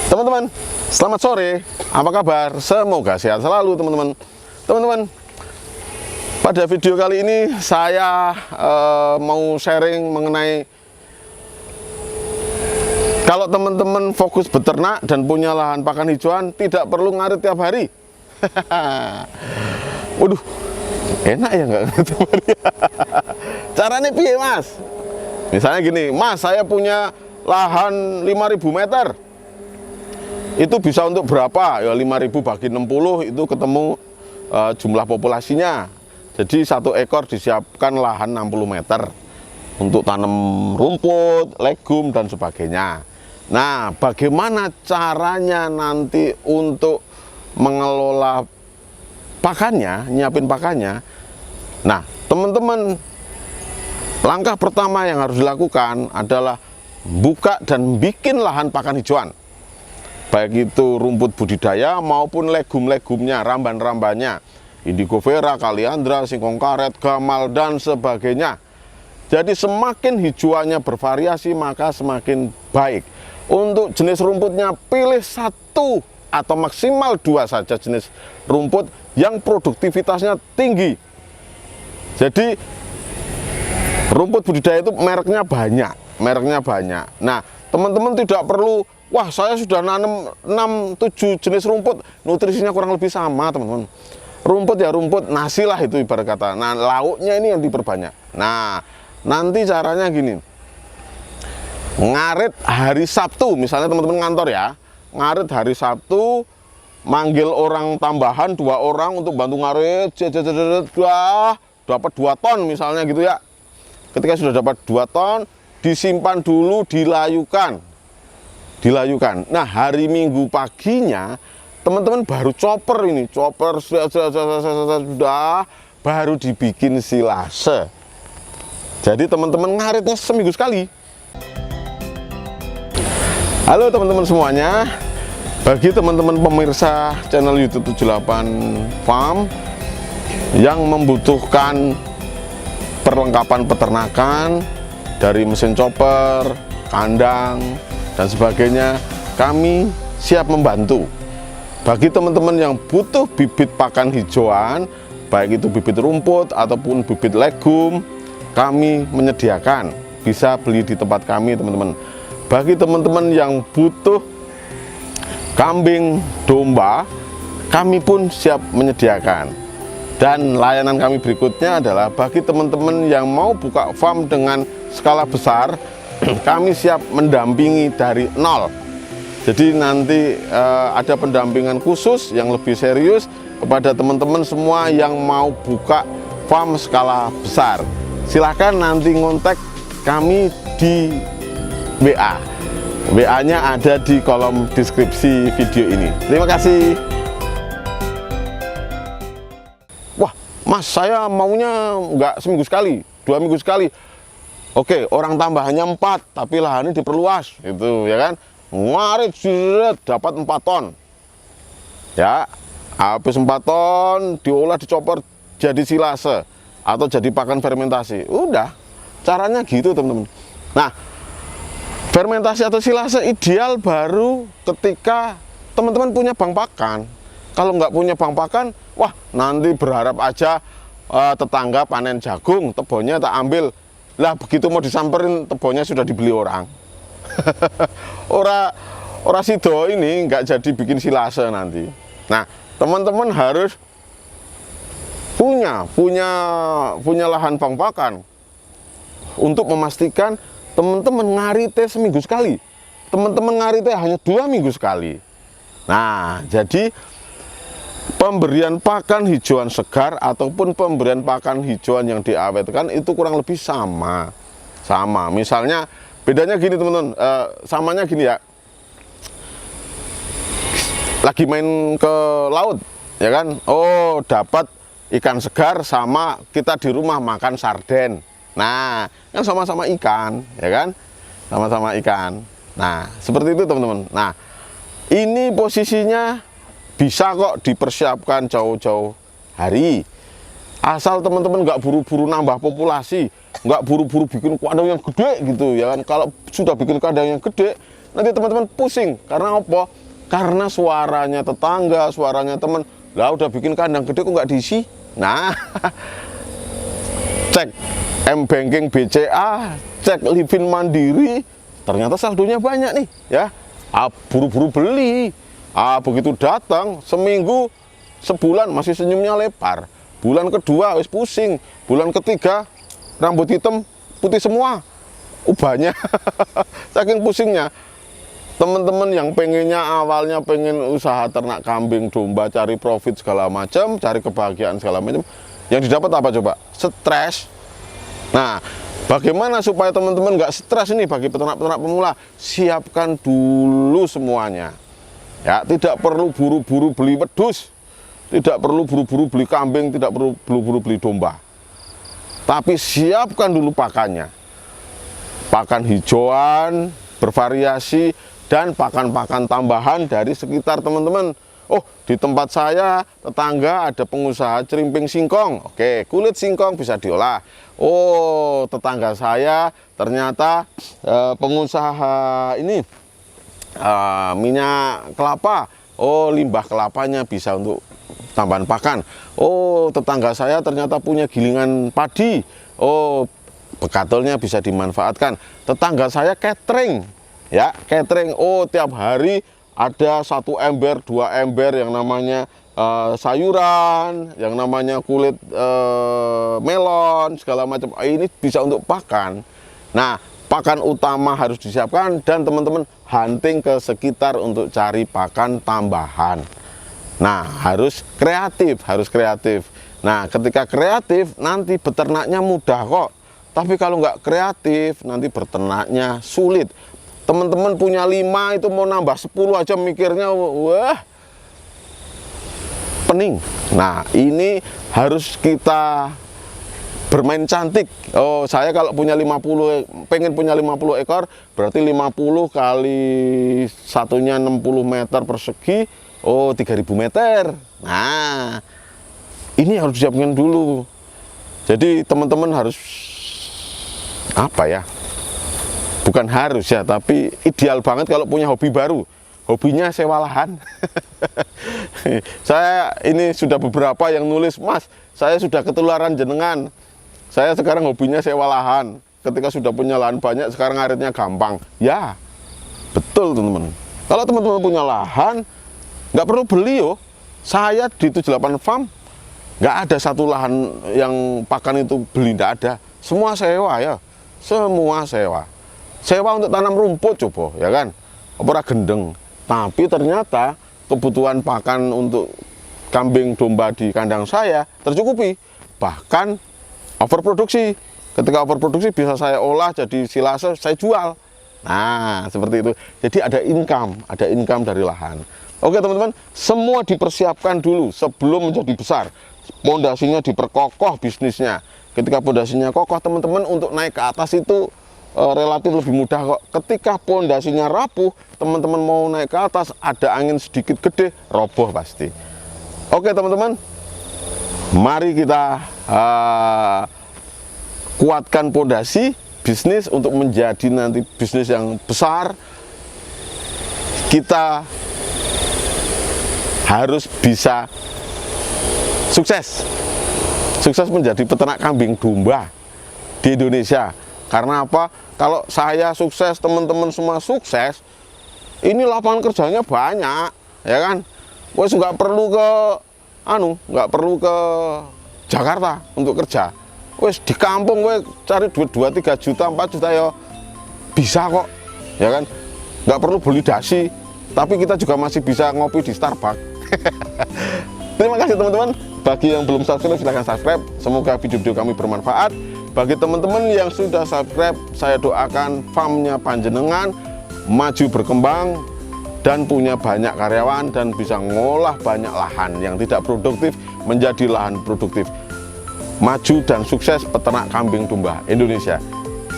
Teman-teman, selamat sore. Apa kabar? Semoga sehat selalu, teman-teman. Teman-teman, pada video kali ini saya mau sharing mengenai kalau teman-teman fokus beternak dan punya lahan pakan hijauan, tidak perlu ngarit tiap hari. Waduh, enak ya nggak ngarit tiap hari? Caranya piye, Mas? Misalnya gini, Mas, saya punya lahan 5.000 meter. Itu bisa untuk berapa? Ya 5.000 bagi 60 itu ketemu jumlah populasinya. Jadi satu ekor disiapkan lahan 60 meter untuk tanam rumput, legum dan sebagainya. Nah, bagaimana caranya nanti untuk mengelola pakannya, nyiapin pakannya? Nah, teman-teman, langkah pertama yang harus dilakukan adalah buka dan bikin lahan pakan hijauan. Baik itu rumput budidaya maupun legum-legumnya, ramban-rambannya, indigo vera, kaliandra, singkong karet, gamal, dan sebagainya. Jadi semakin hijauannya bervariasi maka semakin baik. Untuk jenis rumputnya pilih satu atau maksimal dua saja jenis rumput yang produktivitasnya tinggi. Jadi rumput budidaya itu mereknya banyak. Nah, teman-teman tidak perlu, wah saya sudah nanam 6-7 jenis rumput, nutrisinya kurang lebih sama, teman-teman. Rumput ya rumput, nasi lah itu ibarat kata. Nah, lauknya ini yang diperbanyak. Nah, nanti caranya gini. Ngarit hari Sabtu, misalnya teman-teman ngantor ya. Ngarit hari Sabtu, manggil orang tambahan 2 orang untuk bantu ngarit, dapat 2 ton misalnya gitu ya. Ketika sudah dapat 2 ton, disimpan dulu, dilayukan. Nah, hari Minggu paginya teman-teman baru chopper ini, sudah baru dibikin silase. Jadi teman-teman ngaritnya seminggu sekali. Halo teman-teman semuanya. Bagi teman-teman pemirsa channel YouTube 78 Farm yang membutuhkan perlengkapan peternakan dari mesin chopper, kandang, dan sebagainya, kami siap membantu. Bagi teman-teman yang butuh bibit pakan hijauan, baik itu bibit rumput ataupun bibit legum, kami menyediakan. Bisa beli di tempat kami, teman-teman. Bagi teman-teman yang butuh kambing, domba, kami pun siap menyediakan. Dan layanan kami berikutnya adalah bagi teman-teman yang mau buka farm dengan skala besar, kami siap mendampingi dari nol. Jadi nanti ada pendampingan khusus yang lebih serius kepada teman-teman semua yang mau buka farm skala besar. Silahkan nanti ngontek kami di WA. WA-nya ada di kolom deskripsi video ini. Terima kasih. Wah, Mas, saya maunya nggak seminggu sekali, 2 minggu sekali. Oke, orang tambahannya 4, tapi lahannya diperluas, gitu ya kan? Ngarit dapat 4 ton. Ya, habis 4 ton diolah, dicopper jadi silase atau jadi pakan fermentasi. Udah, caranya gitu, teman-teman. Nah, fermentasi atau silase ideal baru ketika teman-teman punya bank pakan. Kalau nggak punya bank pakan, wah nanti berharap aja tetangga panen jagung, tebonnya tak ambil. Lah begitu mau disamperin, tebonnya sudah dibeli orang. Ora sido ini nggak jadi bikin silase nanti. Nah, teman-teman harus punya lahan bank pakan untuk memastikan teman-teman ngarite seminggu sekali. Teman-teman ngarite hanya 2 minggu sekali. Nah, jadi pemberian pakan hijauan segar ataupun pemberian pakan hijauan yang diawetkan itu kurang lebih sama. Misalnya bedanya gini, teman-teman. Samanya gini ya. Lagi main ke laut, ya kan? Oh, dapat ikan segar sama kita di rumah makan sarden. Nah, kan sama-sama ikan, ya kan? Sama-sama ikan. Nah, seperti itu, teman-teman. Nah, ini posisinya bisa kok dipersiapkan jauh-jauh hari. Asal teman-teman nggak buru-buru nambah populasi, nggak buru-buru bikin kandang yang gede gitu, ya kan? Kalau sudah bikin kandang yang gede, nanti teman-teman pusing. Karena apa? Karena suaranya tetangga, suaranya teman. Lah udah bikin kandang gede kok nggak diisi. Nah, cek M-Banking BCA, cek Livin Mandiri, ternyata saldonya banyak nih ya. Buru-buru beli. Begitu datang seminggu, sebulan masih senyumnya lebar. Bulan kedua wis pusing. Bulan ketiga rambut hitam putih semua. Ubahnya. Saking pusingnya. Teman-teman yang pengennya awalnya pengen usaha ternak kambing, domba, cari profit segala macam, cari kebahagiaan segala macam, yang didapat apa coba? Stres. Nah, bagaimana supaya teman-teman nggak stres ini bagi peternak-peternak pemula? Siapkan dulu semuanya. Ya, tidak perlu buru-buru beli wedus, tidak perlu buru-buru beli kambing, tidak perlu buru-buru beli domba. Tapi siapkan dulu pakannya. Pakan hijauan, bervariasi, dan pakan-pakan tambahan dari sekitar teman-teman. Oh, di tempat saya tetangga ada pengusaha cerimping singkong. Oke, kulit singkong bisa diolah. Oh, tetangga saya ternyata pengusaha ini minyak kelapa. Oh, limbah kelapanya bisa untuk tambahan pakan. Oh, tetangga saya ternyata punya gilingan padi. Oh, bekatulnya bisa dimanfaatkan. Tetangga saya catering. Ya, catering. Oh, tiap hari ada 1 ember, 2 ember yang namanya sayuran, yang namanya kulit melon, segala macam. Ini bisa untuk pakan. Nah, pakan utama harus disiapkan dan teman-teman hunting ke sekitar untuk cari pakan tambahan. Nah, harus kreatif, harus kreatif. Nah, ketika kreatif nanti beternaknya mudah kok. Tapi kalau nggak kreatif nanti beternaknya sulit. Teman-teman punya 5 itu mau nambah 10 aja mikirnya wah pening. Nah, ini harus kita bermain cantik. Oh, saya kalau punya 50, pengen punya 50 ekor, berarti 50 kali satunya 60 meter persegi, oh 3000 meter. Nah, ini harus disiapkan dulu. Jadi teman-teman harus apa ya? Bukan harus ya, tapi ideal banget kalau punya hobi baru. Hobinya sewa lahan. Saya ini sudah beberapa yang nulis, Mas, saya sudah ketularan jenengan. Saya sekarang hobinya sewa lahan. Ketika sudah punya lahan banyak, sekarang ngaritnya gampang. Ya, betul teman-teman. Kalau teman-teman punya lahan, nggak perlu beli yo. Saya di 78 Farm, nggak ada satu lahan yang pakan itu beli, nggak ada. Semua sewa ya, semua sewa. Sewa untuk tanam rumput coba, ya kan? Ora gendeng. Tapi ternyata kebutuhan pakan untuk kambing domba di kandang saya tercukupi. Bahkan overproduksi. Ketika overproduksi bisa saya olah jadi silase, saya jual. Nah, seperti itu. Jadi ada income dari lahan. Oke teman-teman, semua dipersiapkan dulu sebelum menjadi besar. Pondasinya diperkokoh bisnisnya. Ketika pondasinya kokoh, teman-teman untuk naik ke atas itu relatif lebih mudah kok. Ketika pondasinya rapuh, teman-teman mau naik ke atas, ada angin sedikit gede, roboh pasti. Oke teman-teman, mari kita kuatkan pondasi bisnis untuk menjadi nanti bisnis yang besar. Kita harus bisa sukses menjadi peternak kambing domba di Indonesia. Karena apa? Kalau saya sukses, teman-teman semua sukses, ini lapangan kerjanya banyak, ya kan? Wes nggak perlu ke Jakarta untuk kerja. Wes di kampung wes cari duit 2-3 juta, 4 juta ya bisa kok, ya kan? Nggak perlu beli dasi, tapi kita juga masih bisa ngopi di Starbucks. Terima kasih teman-teman. Bagi yang belum subscribe, silahkan subscribe. Semoga video-video kami bermanfaat. Bagi teman-teman yang sudah subscribe, saya doakan farmnya panjenengan maju berkembang dan punya banyak karyawan dan bisa ngolah banyak lahan yang tidak produktif menjadi lahan produktif. Maju dan sukses peternak kambing domba Indonesia.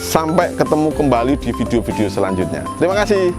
Sampai ketemu kembali di video-video selanjutnya. Terima kasih.